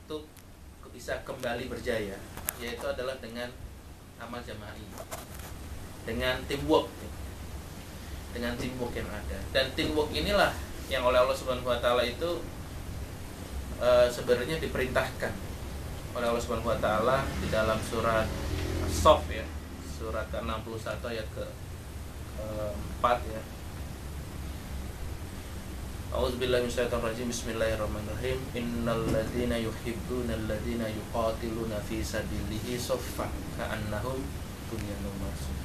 untuk bisa kembali berjaya, yaitu adalah dengan amal jama'i, dengan teamwork yang ada. Dan teamwork inilah yang oleh Allah Subhanahu wa taala itu sebenarnya diperintahkan oleh Allah Subhanahu wa taala di dalam surat As-Saff ya, surat ke-61 ayat ke-4 ya. A'udzubillahi minasyaitonirrajim. Bismillahirrahmanirrahim. Innal ladzina yuhibbuna alladzina yuqatiluna fi sabilihi shaffan ka'annahum bunyanun marsus.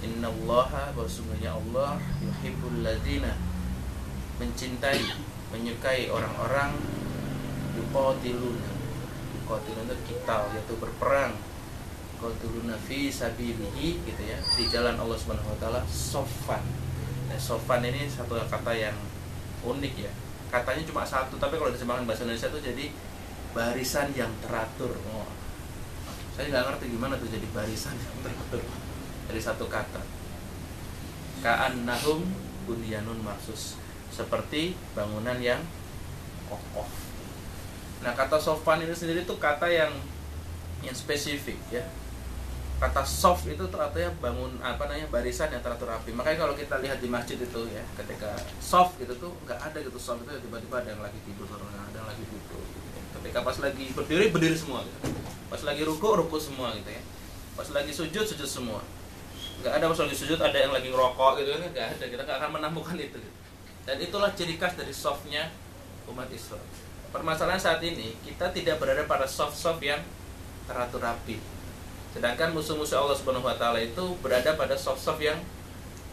Innallaha, sesungguhnya Allah, yuhibbul ladzina, mencintai, menyukai orang-orang yuqatiluna itu qital, yaitu berperang, yuqatiluna fi sabilihi gitu ya, di jalan Allah Subhanahu wa taala, shaffan. Nah, shaffan ini satu kata yang unik ya. Katanya cuma satu, tapi kalau diterjemahkan bahasa Indonesia itu jadi barisan yang teratur. Oh, saya nggak ngerti gimana tuh jadi barisan yang teratur dari satu kata. Ka'annahum bunyanun marsus, seperti bangunan yang kokoh. Nah, kata sofan itu sendiri tuh kata yang spesifik ya. Kata soft itu artinya barisan yang teratur rapi. Makanya kalau kita lihat di masjid itu ya, ketika soft gitu tuh nggak ada gitu, soft itu tiba-tiba ada yang lagi tidur, ada yang lagi duduk gitu ya. Ketika pas lagi berdiri semua gitu. Pas lagi ruku semua gitu ya. Pas lagi sujud semua. Nggak ada pas lagi sujud ada yang lagi ngerokok gitu kan, nggak ada. Kita nggak akan menemukan itu gitu. Dan itulah ciri khas dari softnya umat Islam. Permasalahan saat ini kita tidak berada pada soft yang teratur rapi. Sedangkan musuh-musuh Allah Subhanahu wa taala itu berada pada soft yang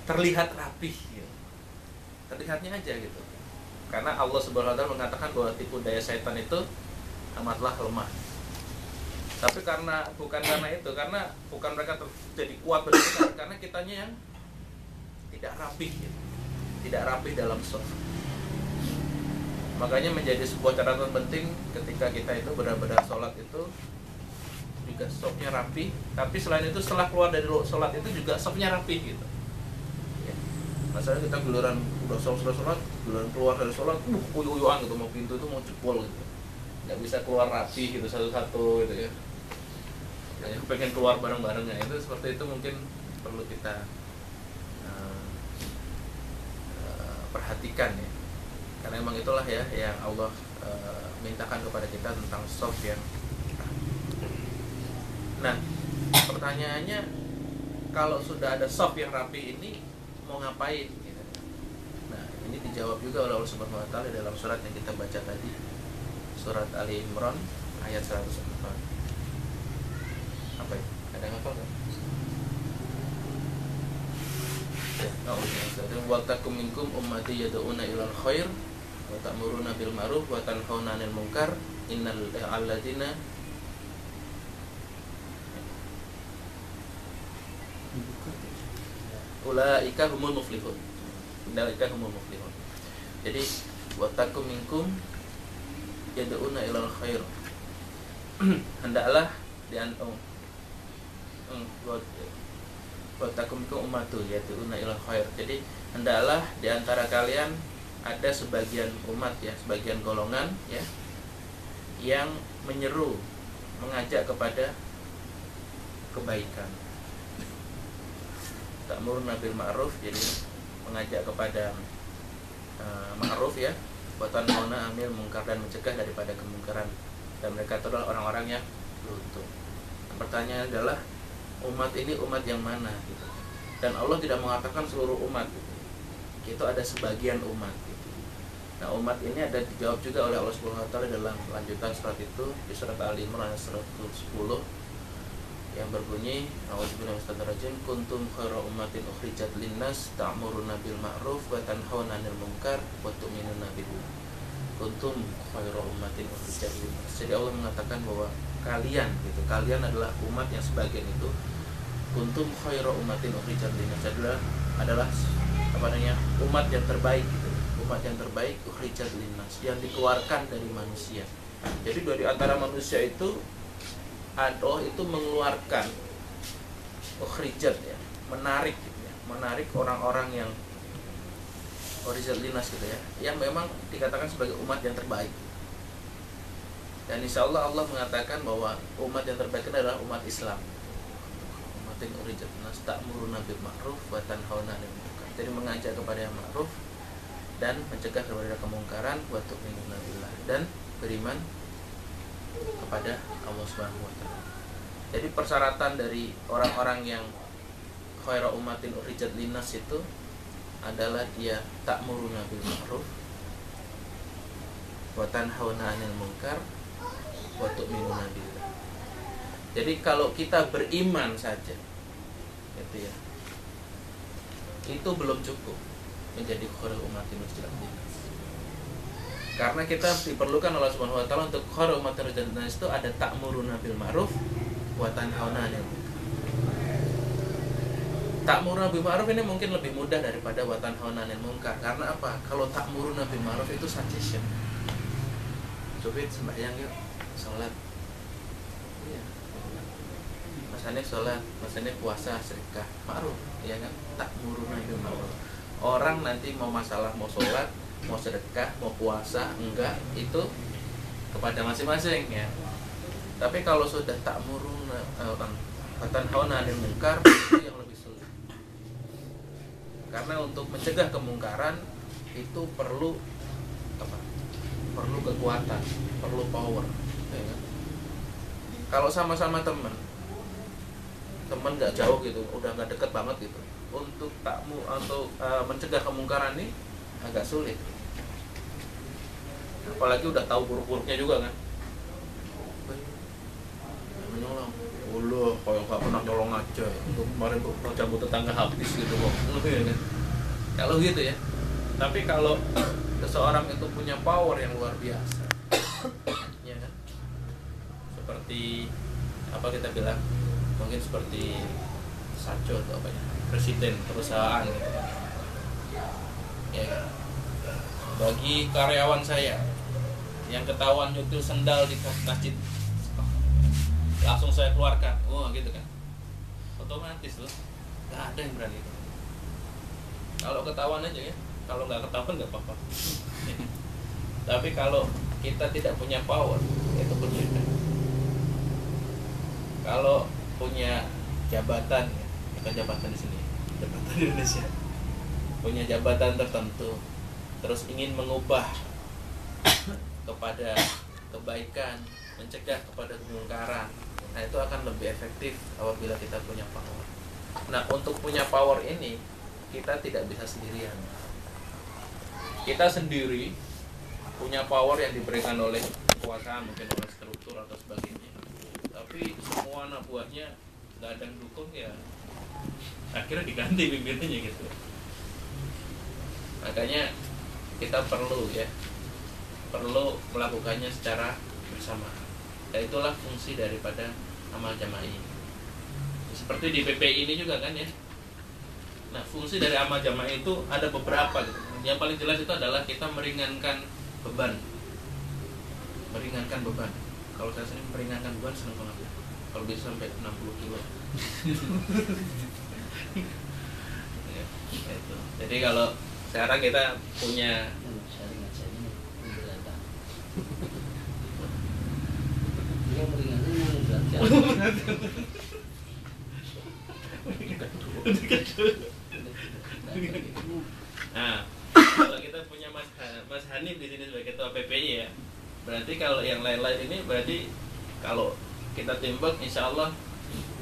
terlihat rapih gitu. Terlihatnya aja gitu. Karena Allah Subhanahu wa taala mengatakan bahwa tipu daya setan itu amatlah lemah. Tapi bukan karena itu, karena bukan mereka jadi kuat benar, karena kitanya yang tidak rapih gitu. Tidak rapih dalam soft. Makanya menjadi sebuah catatan penting ketika kita itu benar-benar sholat itu juga softnya rapi, tapi selain itu setelah keluar dari sholat itu juga softnya rapi gitu ya. Masalahnya kita giliran udah sholat, giliran keluar dari sholat uyuan gitu, mau pintu itu mau jebol gitu, nggak bisa keluar rapi gitu satu-satu gitu ya. Yang pengen keluar bareng-barengnya itu seperti itu, mungkin perlu kita perhatikan ya, karena memang itulah ya yang Allah mintakan kepada kita tentang soft yang. Nah, pertanyaannya, kalau sudah ada soft yang rapi ini mau ngapain gitu. Nah, ini dijawab juga oleh Allah Subhanahu wa taala dalam surat yang kita baca tadi, surat Ali Imran ayat 104. Apa ya? Ada yang hafal kan? Wa takum minkum ummati yad'una ilal khair wa ta'muruna bil ma'ruf wa tanhauna 'anil munkar innal ladzina ulaika humul muflihun. Jadi wa takum minkum yad'una ilal khair. Hendaklah wa takum minkum ummatu yad'una ilal khair. Jadi hendaklah di antara kalian ada sebagian umat ya, sebagian golongan ya, yang menyeru, mengajak kepada kebaikan. Ta'muruna bil ma'ruf, jadi mengajak kepada ma'ruf ya, wa tanhauna 'anil munkar, dan mencegah daripada kemungkaran. Dan mereka adalah orang-orang yang beruntung. Nah, pertanyaan adalah umat ini umat yang mana gitu. Dan Allah tidak mengatakan seluruh umat gitu. Itu ada sebagian umat gitu. Nah, umat ini ada dijawab juga oleh Allah Subhanahu wa taala dalam lanjutan surat itu di surat Ali Imran ayat 110 yang berbunyi, a'udzubillahi minasyaitonir rajim, kuntum khairu ummatin ukhrijat linnas ta'muruna bil ma'ruf wa tanhauna 'anil munkar wa tu'minuna billah. Kuntum khairu ummatin ukhrijat linnas. Jadi Allah mengatakan bahwa kalian gitu, kalian adalah umat yang sebagian itu. Kuntum khairu ummatin ukhrijat linnas adalah umat yang terbaik gitu. Umat yang terbaik ukhrijat linnas, yang dikeluarkan dari manusia. Jadi dari antara manusia itu Allah itu mengeluarkan ukhrijat ya, menarik gitu ya, menarik orang-orang yang ukhrijat linnas gitu ya, yang memang dikatakan sebagai umat yang terbaik. Dan insya Allah Allah mengatakan bahwa umat yang terbaik adalah umat Islam. Umatin urijat nas ta'muruna bil ma'ruf wa tanhauna 'anil munkar. Jadi mengajak kepada yang ma'ruf dan mencegah kepada kemungkaran, wa tu'minuna billah, dan beriman kepada Allah Subhanahu wa taala. Jadi persyaratan dari orang-orang yang khairu ummatin urijat linnas itu adalah dia ta'muruna bil ma'ruf wa tanhauna 'anil munkar wa tu'minuna billah. Jadi kalau kita beriman saja gitu ya, itu belum cukup menjadi khairu ummatin urijat linnas. Karena kita diperlukan Allah Subhanahu wa taala untuk khairu ummatin urijat linnas itu ada ta'muruna bil ma'ruf wa tanhauna 'anil munkar. Ta'muruna bil ma'ruf ini mungkin lebih mudah daripada wa tanhauna 'anil munkar. Karena apa? Kalau ta'muruna bil ma'ruf itu suggestion. Coba sembahyang yuk, sholat. Iya. Masanya sholat, masanya puasa, sedekah, ma'ruf, ya kan? Ta'muruna bil ma'ruf. Orang nanti mau masalah mau sholat, mau sedekah, mau puasa, enggak, itu kepada masing-masing ya. Tapi kalau sudah ta'muruna wa tanhauna 'anil munkar, itu yang lebih sulit. Karena untuk mencegah kemungkaran itu perlu apa? Perlu kekuatan, perlu power, ya kan? Kalau sama-sama teman nggak jauh gitu, udah nggak deket banget gitu, untuk mencegah kemungkaran ini agak sulit. Apalagi udah tahu buruk-buruknya juga kan. Menyolong, kalau nggak pernah nyolong aja. Untuk kemarin cabut tetangga habis gitu kok. Kalau gitu ya. Tapi kalau seseorang itu punya power yang luar biasa, ya kan? Seperti apa kita bilang, mungkin seperti Sacho atau apa ya, presiden perusahaan gitu. Ya kan? Bagi karyawan saya yang ketahuan nyutil sendal di masjid, langsung saya keluarkan. Oh gitu kan, otomatis loh, nggak ada yang berani itu. Kalau ketahuan aja ya, kalau nggak ketahuan nggak apa-apa. Tapi kalau kita tidak punya power, itu berbeda. Kalau punya jabatan, kita jabatan di sini, jabatan di Indonesia, punya jabatan tertentu, terus ingin mengubah kepada kebaikan, mencegah kepada kemungkaran, nah itu akan lebih efektif apabila kita punya power. Nah untuk punya power ini kita tidak bisa sendirian. Kita sendiri punya power yang diberikan oleh kekuasaan, mungkin oleh struktur atau sebagainya. Tapi semua anak buahnya nggak ada yang dukung ya, akhirnya diganti pimpinannya gitu. Makanya kita perlu melakukannya secara bersama. Dan itulah fungsi daripada amal jamaah ini. Seperti di PPI ini juga kan ya. Nah, fungsi dari amal jamaah itu ada beberapa gitu. Yang paling jelas itu adalah kita meringankan beban. Meringankan beban. Kalau saya sendiri meringankan beban senang banget. Kalau bisa sampai 60 kilo. Ya, itu. Jadi kalau sekarang kita punya nah, kalau kita punya Mas Hanif di sini sebagai ketua PPI ya, berarti kalau yang lain-lain ini berarti kalau kita timbang, insya Allah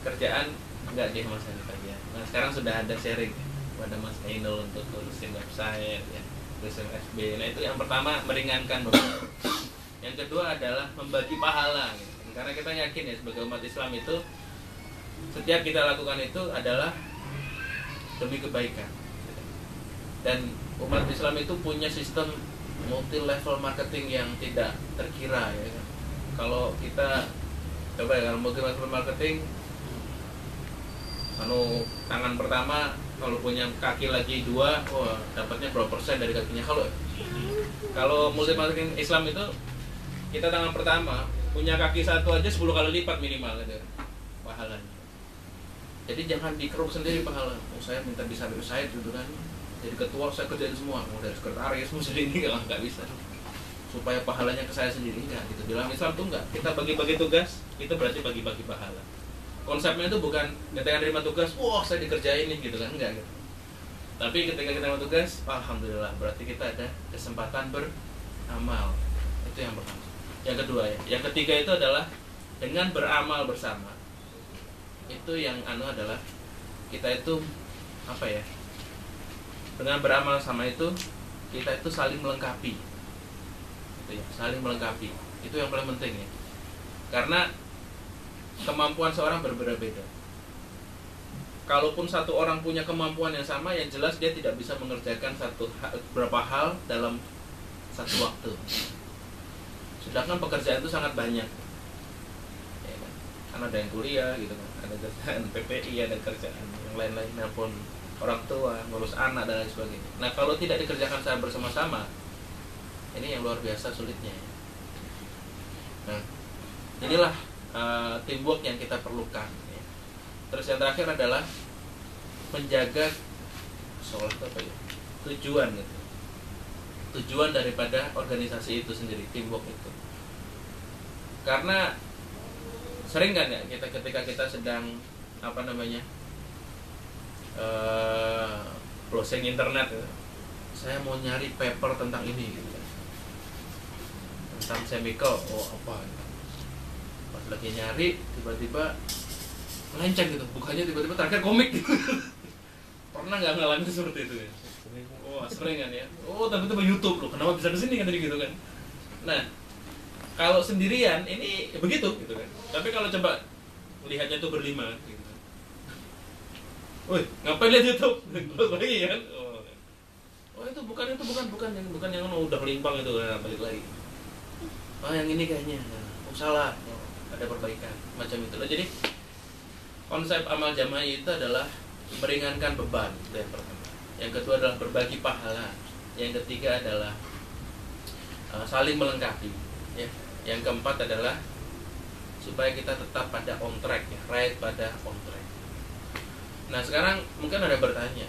kerjaan enggak di Mas Hanif aja. Nah sekarang sudah ada sharing pada Mas Ainul untuk urusin website ya, urusin FB. Nah itu yang pertama, meringankan beban. Yang kedua adalah membagi pahala gitu. Karena kita yakin ya sebagai umat Islam itu setiap kita lakukan itu adalah demi kebaikan. Dan umat Islam itu punya sistem multi level marketing yang tidak terkira ya. Kalau kita coba ya, kalau multi level marketing, tangan pertama kalau punya kaki lagi 2, wah dapatnya berapa persen dari kakinya. Kalau multi marketing Islam itu kita tangan pertama punya kaki 1 aja 10 kali lipat minimal gitu pahalanya. Jadi jangan dikeruk sendiri pahala. Saya minta bisa saya gitu kan. Jadi ketua saya kerjain semua, mau dari sekretaris, mau ini nggak bisa. supaya pahalanya ke saya sendiri, enggak gitu. Dalam Islam tuh enggak. Kita bagi-bagi tugas, itu berarti bagi-bagi pahala. Konsepnya itu bukan ketika nerima tugas, wah saya dikerjain nih gitu kan, enggak gitu. Tapi ketika kita nerima tugas, alhamdulillah berarti kita ada kesempatan beramal. Itu yang pertama. Yang kedua ya, yang ketiga itu adalah dengan beramal bersama. Itu yang adalah kita itu apa ya? Dengan beramal sama itu kita itu saling melengkapi. Gitu ya, saling melengkapi. Itu yang paling penting ya. Karena kemampuan seorang berbeda-beda. Kalaupun satu orang punya kemampuan yang sama, yang jelas dia tidak bisa mengerjakan beberapa hal dalam satu waktu. Sedangkan pekerjaan itu sangat banyak. Ya kan? Karena ada yang kuliah gitu kan, ada kerjaan PPI, ada kerjaan yang lain-lain, maupun orang tua, ngurus anak dan lain sebagainya. Nah, kalau tidak dikerjakan secara bersama-sama, ini yang luar biasa sulitnya. Nah, inilah teamwork yang kita perlukan. Ya. Terus yang terakhir adalah menjaga tujuan gitu. Tujuan daripada organisasi itu sendiri, teamwork itu. Karena sering kan ya kita ketika kita sedang browsing internet gitu. Saya mau nyari paper tentang ini gitu kan. Tentang chemical, apa gitu. Pas lagi nyari tiba-tiba melenceng gitu, bukannya tiba-tiba terakhir komik gitu. Pernah nggak ngalamin seperti itu ya? Sering kan ya. Tiba-tiba YouTube loh, kenapa bisa kesini kan tadi gitu kan. Nah, kalau sendirian ini begitu gitu kan. Tapi kalau coba lihatnya tuh berlima gitu. Woi, ngapain lihat YouTube? Lagi kan? Itu bukan yang udah limpang itu kan, balik lagi. Yang ini kayaknya. Salah. Ada perbaikan macam itu. Jadi konsep amal jamaah itu adalah meringankan beban, yang pertama. Yang kedua adalah berbagi pahala. Yang ketiga adalah saling melengkapi. Ya. Yang keempat adalah supaya kita tetap pada on track, ya, right pada on track. Nah sekarang mungkin ada bertanya,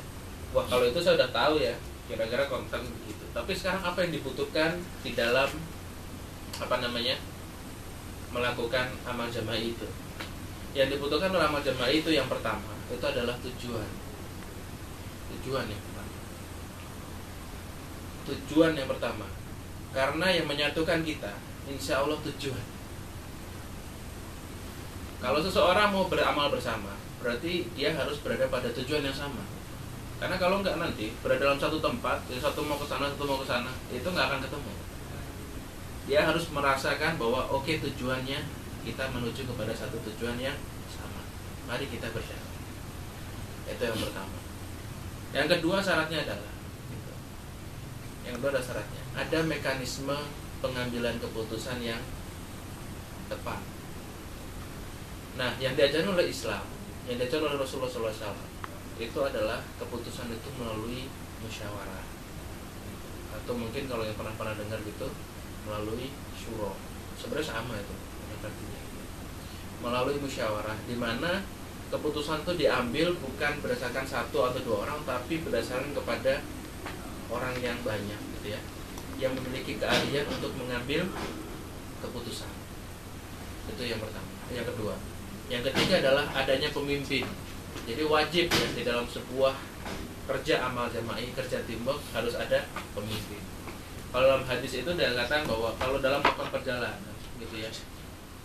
wah kalau itu saya udah tahu ya, kira-kira konten begitu. Tapi sekarang apa yang dibutuhkan di dalam melakukan amal jamaah itu? Yang dibutuhkan oleh amal jamaah itu yang pertama itu adalah tujuan. Tujuan yang pertama. Tujuan yang pertama. Karena yang menyatukan kita, insya Allah tujuan. Kalau seseorang mau beramal bersama, berarti dia harus berada pada tujuan yang sama. Karena kalau enggak nanti berada dalam satu tempat, satu mau ke sana, satu mau ke sana, itu nggak akan ketemu. Dia harus merasakan bahwa tujuannya kita menuju kepada satu tujuan yang sama. Mari kita berjalan. Itu yang pertama. Yang kedua syaratnya adalah ada mekanisme pengambilan keputusan yang tepat. Nah, yang diajarkan oleh Islam, yang diajarkan oleh Rasulullah SAW itu adalah keputusan itu melalui musyawarah, atau mungkin kalau yang pernah dengar gitu melalui syuro. Sebenarnya sama itu artinya. Melalui musyawarah, di mana keputusan itu diambil bukan berdasarkan satu atau dua orang, tapi berdasarkan kepada orang yang banyak gitu ya, yang memiliki keahlian untuk mengambil keputusan. Itu yang pertama. Yang kedua, yang ketiga adalah adanya pemimpin. Jadi wajib ya di dalam sebuah kerja amal jamaah, kerja teamwork harus ada pemimpin. Kalau dalam hadis itu dikatakan bahwa kalau dalam melakukan perjalanan gitu ya,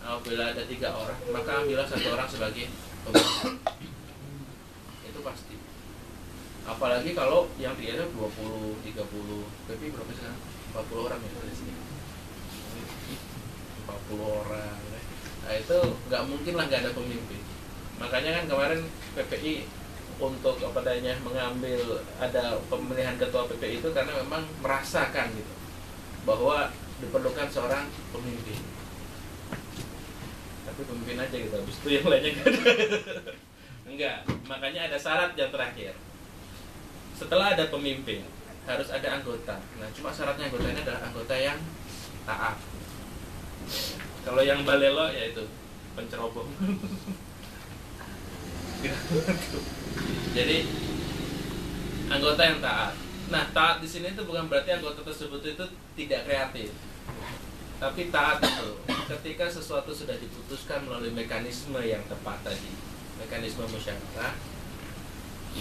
apabila ada 3 orang, maka ambillah 1 orang sebagai pemimpin. Itu pasti. Apalagi kalau yang dia 20, 30, tapi berapa sekarang? 40 orang ya di sini. 40 orang. Nah itu nggak mungkin lah nggak ada pemimpin. Makanya kan kemarin PPI untuk mengambil ada pemilihan ketua PPI itu karena memang merasakan gitu bahwa diperlukan seorang pemimpin. Tapi pemimpin aja gitu, habis itu yang lainnya nggak ada. Enggak, makanya ada syarat yang terakhir. Setelah ada pemimpin harus ada anggota. Nah cuma syaratnya anggotanya adalah anggota yang taat. Kalau yang balelo yaitu penceroboh. Jadi anggota yang taat. Nah taat di sini itu bukan berarti anggota tersebut itu tidak kreatif. Tapi taat itu ketika sesuatu sudah diputuskan melalui mekanisme yang tepat tadi, mekanisme musyawarah,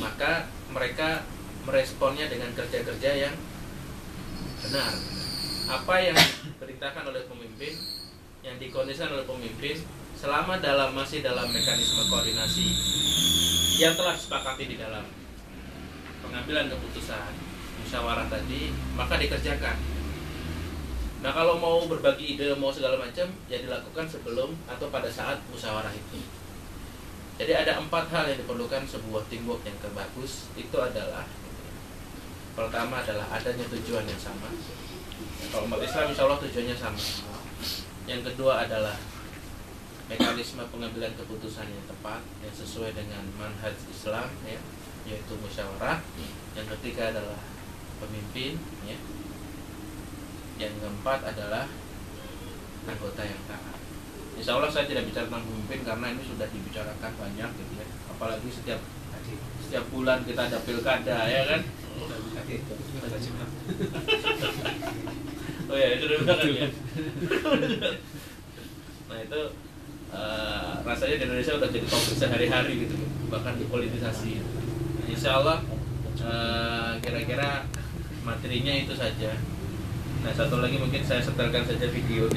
maka mereka meresponnya dengan kerja-kerja yang benar. Apa yang diperintahkan oleh pemimpin, yang dikondisikan oleh pemimpin, selama masih dalam mekanisme koordinasi yang telah disepakati di dalam pengambilan keputusan musyawarah tadi, maka dikerjakan. Nah, kalau mau berbagi ide, mau segala macam, ya dilakukan sebelum atau pada saat musyawarah itu. Jadi ada 4 hal yang diperlukan sebuah teamwork yang bagus. Itu adalah, pertama adalah adanya tujuan yang sama. Kalau umat Islam insya Allah tujuannya sama. Yang kedua adalah mekanisme pengambilan keputusan yang tepat, yang sesuai dengan manhaj Islam, ya, yaitu musyawarah. Yang ketiga adalah pemimpin, ya. Yang keempat adalah anggota yang taat. Insya Allah saya tidak bicara tentang pemimpin karena ini sudah dibicarakan banyak, gitu ya. Apalagi setiap bulan kita ada pilkada, ya kan? Oh ya, itu udah bilang ya. Nah itu rasanya di Indonesia udah jadi topik sehari-hari gitu, bahkan dipolitisasi. Nah, insya Allah kira-kira materinya itu saja. Nah, satu lagi mungkin saya setelkan saja video